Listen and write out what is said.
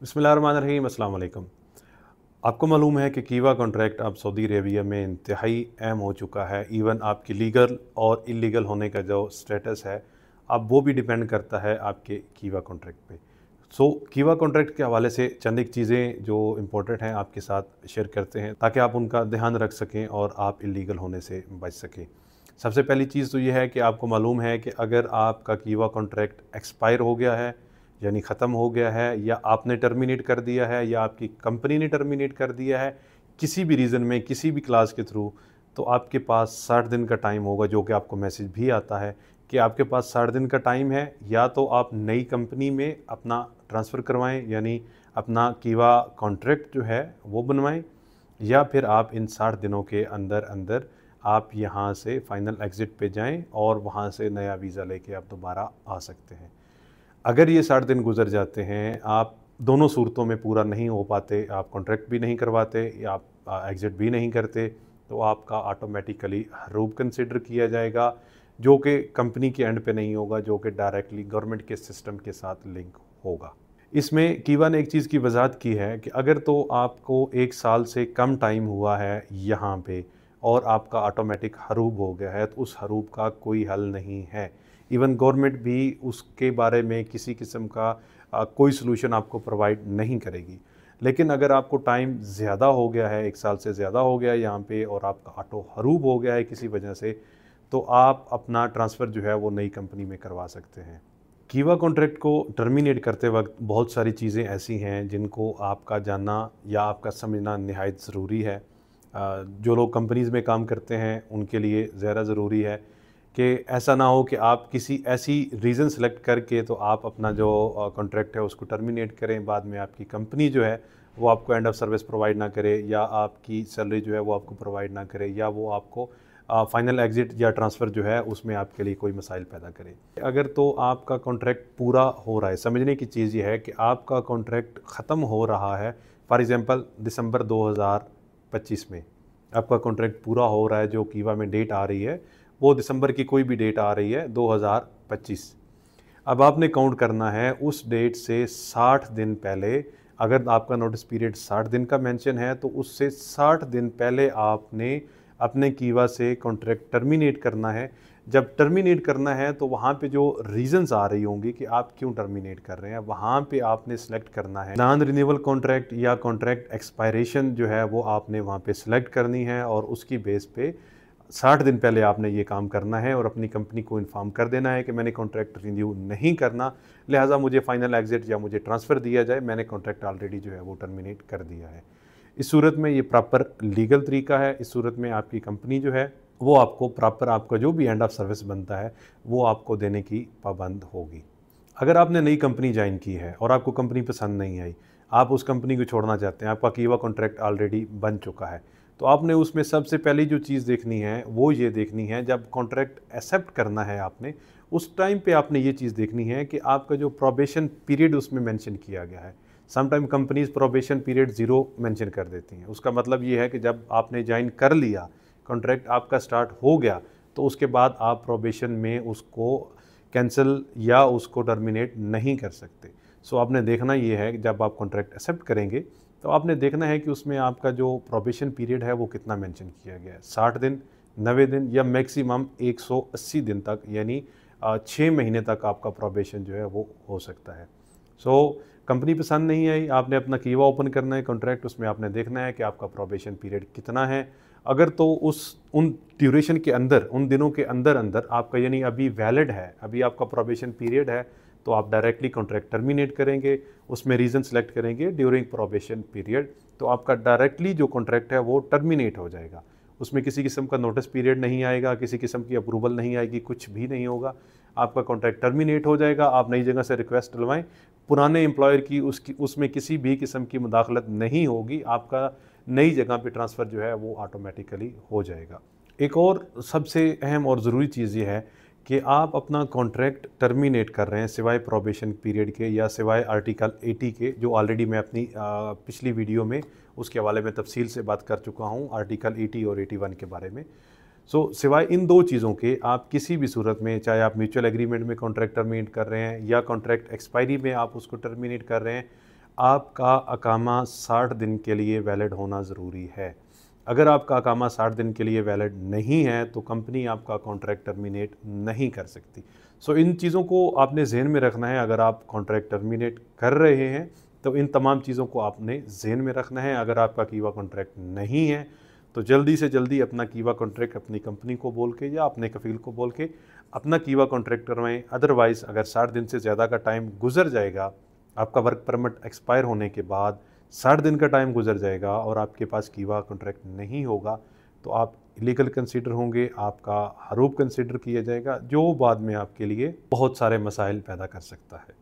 बिस्मिल्लाहिर्रहमानिर्रहीम, अस्सलाम वालेकुम। आपको मालूम है कि कीवा कॉन्ट्रैक्ट अब सऊदी अरेबिया में इंतहाई अहम हो चुका है। इवन आपकी लीगल और इलीगल होने का जो स्टेटस है, अब वो भी डिपेंड करता है आपके कीवा कॉन्ट्रैक्ट पे। कीवा कॉन्ट्रैक्ट के हवाले से चंद एक चीज़ें जो इम्पोर्टेंट हैं आपके साथ शेयर करते हैं, ताकि आप उनका ध्यान रख सकें और आप इलीगल होने से बच सकें। सबसे पहली चीज़ तो ये है कि आपको मालूम है कि अगर आपका कीवा कॉन्ट्रैक्ट एक्सपायर हो गया है, यानी ख़त्म हो गया है, या आपने टर्मिनेट कर दिया है, या आपकी कंपनी ने टर्मिनेट कर दिया है किसी भी रीज़न में, किसी भी क्लास के थ्रू, तो आपके पास 60 दिन का टाइम होगा, जो कि आपको मैसेज भी आता है कि आपके पास 60 दिन का टाइम है। या तो आप नई कंपनी में अपना ट्रांसफ़र करवाएं, यानी अपना कीवा कॉन्ट्रैक्ट जो है वो बनवाएं, या फिर आप इन 60 दिनों के अंदर अंदर आप यहाँ से फ़ाइनल एग्ज़िट पे जाएं और वहाँ से नया वीज़ा लेके आप दोबारा आ सकते हैं। अगर ये 60 दिन गुजर जाते हैं, आप दोनों सूरतों में पूरा नहीं हो पाते, आप कॉन्ट्रैक्ट भी नहीं करवाते या आप एग्ज़िट भी नहीं करते, तो आपका ऑटोमेटिकली हरूब कंसिडर किया जाएगा, जो कि कंपनी के एंड पे नहीं होगा, जो कि डायरेक्टली गवर्नमेंट के सिस्टम के साथ लिंक होगा। इसमें कीवा ने एक चीज़ की वजाहत की है कि अगर तो आपको 1 साल से कम टाइम हुआ है यहाँ पे और आपका ऑटोमेटिक हरूब हो गया है, तो उस हरूब का कोई हल नहीं है। इवन गवर्नमेंट भी उसके बारे में किसी किस्म का कोई सलूशन आपको प्रोवाइड नहीं करेगी। लेकिन अगर आपको टाइम ज़्यादा हो गया है, 1 साल से ज़्यादा हो गया है यहाँ पे, और आपका ऑटो हरूब हो गया है किसी वजह से, तो आप अपना ट्रांसफ़र जो है वो नई कंपनी में करवा सकते हैं। कीवा कॉन्ट्रैक्ट को टर्मिनेट करते वक्त बहुत सारी चीज़ें ऐसी हैं जिनको आपका जानना या आपका समझना निहायत ज़रूरी है। जो लोग कंपनीज़ में काम करते हैं उनके लिए ज़्यादा ज़रूरी है कि ऐसा ना हो कि आप किसी ऐसी रीज़न सेलेक्ट करके तो आप अपना जो कॉन्ट्रैक्ट है उसको टर्मिनेट करें, बाद में आपकी कंपनी जो है वो आपको एंड ऑफ सर्विस प्रोवाइड ना करे, या आपकी सैलरी जो है वो आपको प्रोवाइड ना करे, या वो आपको फाइनल एग्ज़िट या ट्रांसफ़र जो है उसमें आपके लिए कोई मसाइल पैदा करे। अगर तो आपका कॉन्ट्रैक्ट पूरा हो रहा है, समझने की चीज़ ये है कि आपका कॉन्ट्रैक्ट ख़त्म हो रहा है, फॉर एग्ज़ाम्पल दिसंबर 2025 में आपका कॉन्ट्रैक्ट पूरा हो रहा है, जो कीवा में डेट आ रही है वो दिसंबर की कोई भी डेट आ रही है 2025। अब आपने काउंट करना है उस डेट से 60 दिन पहले। अगर आपका नोटिस पीरियड 60 दिन का मेंशन है, तो उससे 60 दिन पहले आपने अपने कीवा से कॉन्ट्रैक्ट टर्मिनेट करना है। जब टर्मिनेट करना है तो वहाँ पे जो रीज़न्स आ रही होंगी कि आप क्यों टर्मिनेट कर रहे हैं, वहाँ पे आपने सेलेक्ट करना है नॉन रिन्यूएबल कॉन्ट्रैक्ट या कॉन्ट्रैक्ट एक्सपायरेशन जो है वो आपने वहाँ पे सेलेक्ट करनी है, और उसकी बेस पे 60 दिन पहले आपने ये काम करना है और अपनी कंपनी को इन्फॉर्म कर देना है कि मैंने कॉन्ट्रैक्ट रिन्यू नहीं करना, लिहाजा मुझे फाइनल एग्ज़िट या मुझे ट्रांसफ़र दिया जाए, मैंने कॉन्ट्रैक्ट ऑलरेडी जो है वो टर्मिनेट कर दिया है। इस सूरत में ये प्रॉपर लीगल तरीका है। इस सूरत में आपकी कंपनी जो है वो आपको प्रॉपर आपका जो भी एंड ऑफ सर्विस बनता है वो आपको देने की पाबंद होगी। अगर आपने नई कंपनी ज्वाइन की है और आपको कंपनी पसंद नहीं आई, आप उस कंपनी को छोड़ना चाहते हैं, आपका कीवा कॉन्ट्रैक्ट ऑलरेडी बन चुका है, तो आपने उसमें सबसे पहली जो चीज़ देखनी है वो ये देखनी है, जब कॉन्ट्रैक्ट एक्सेप्ट करना है आपने, उस टाइम पे आपने ये चीज़ देखनी है कि आपका जो प्रोबेशन पीरियड उसमें मेंशन किया गया है। Sometime companies probation period 0 mention कर देती हैं। उसका मतलब ये है कि जब आपने ज्वाइन कर लिया, कॉन्ट्रैक्ट आपका स्टार्ट हो गया, तो उसके बाद आप प्रोबेशन में उसको कैंसिल या उसको टर्मिनेट नहीं कर सकते। सो आपने देखना ये है कि जब आप कॉन्ट्रैक्ट एक्सेप्ट करेंगे तो आपने देखना है कि उसमें आपका जो प्रोबेशन पीरियड है वो कितना मेंशन किया गया है, 60 दिन, 90 दिन या मैक्सिमम 180 दिन तक, यानी 6 महीने तक आपका प्रोबेशन जो है वो हो सकता है। कंपनी पसंद नहीं आई, आपने अपना कीवा ओपन करना है कॉन्ट्रैक्ट, उसमें आपने देखना है कि आपका प्रोबेशन पीरियड कितना है। अगर तो उन ड्यूरेशन के अंदर, उन दिनों के अंदर अंदर आपका यानी अभी वैलिड है, अभी आपका प्रोबेशन पीरियड है, तो आप डायरेक्टली कॉन्ट्रैक्ट टर्मिनेट करेंगे, उसमें रीज़न सेलेक्ट करेंगे ड्यूरिंग प्रोबेशन पीरियड, तो आपका डायरेक्टली जो कॉन्ट्रैक्ट है वो टर्मिनेट हो जाएगा। उसमें किसी किस्म का नोटिस पीरियड नहीं आएगा, किसी किस्म की अप्रूवल नहीं आएगी, कुछ भी नहीं होगा, आपका कॉन्ट्रैक्ट टर्मिनेट हो जाएगा। आप नई जगह से रिक्वेस्ट डलवाएं, पुराने एम्प्लॉयर की उसमें किसी भी किस्म की मुदाखलत नहीं होगी, आपका नई जगह पे ट्रांसफ़र जो है वो ऑटोमेटिकली हो जाएगा। एक और सबसे अहम और ज़रूरी चीज़ ये है कि आप अपना कॉन्ट्रैक्ट टर्मिनेट कर रहे हैं सिवाय प्रोबेशन पीरियड के या सिवाय आर्टिकल 80 के, जो ऑलरेडी मैं अपनी पिछली वीडियो में उसके हवाले में तफसील से बात कर चुका हूँ, आर्टिकल 80 और 81 के बारे में। सिवाय इन दो चीज़ों के आप किसी भी सूरत में, चाहे आप म्यूचुअल एग्रीमेंट में कॉन्ट्रैक्ट टर्मिनेट कर रहे हैं या कॉन्ट्रैक्ट एक्सपायरी में आप उसको टर्मिनेट कर रहे हैं, आपका अकामा 60 दिन के लिए वैलिड होना ज़रूरी है। अगर आपका अकामा 60 दिन के लिए वैलिड नहीं है तो कंपनी आपका कॉन्ट्रैक्ट टर्मिनेट नहीं कर सकती। सो इन चीज़ों को आपने ज़हन में रखना है। अगर आप कॉन्ट्रैक्ट टर्मिनेट कर रहे हैं तो इन तमाम चीज़ों को आपने ज़हन में रखना है। अगर आपका कीवा कॉन्ट्रैक्ट नहीं है तो जल्दी से जल्दी अपना कीवा कॉन्ट्रैक्ट अपनी कंपनी को बोल के या अपने कफ़ील को बोल के अपना कीवा कॉन्ट्रैक्ट करवाएं। अदरवाइज़ अगर 60 दिन से ज़्यादा का टाइम गुजर जाएगा, आपका वर्क परमिट एक्सपायर होने के बाद 60 दिन का टाइम गुजर जाएगा और आपके पास कीवा कॉन्ट्रैक्ट नहीं होगा, तो आप इलीगल कंसीडर होंगे, आपका हरूब कंसीडर किया जाएगा, जो बाद में आपके लिए बहुत सारे मसाइल पैदा कर सकता है।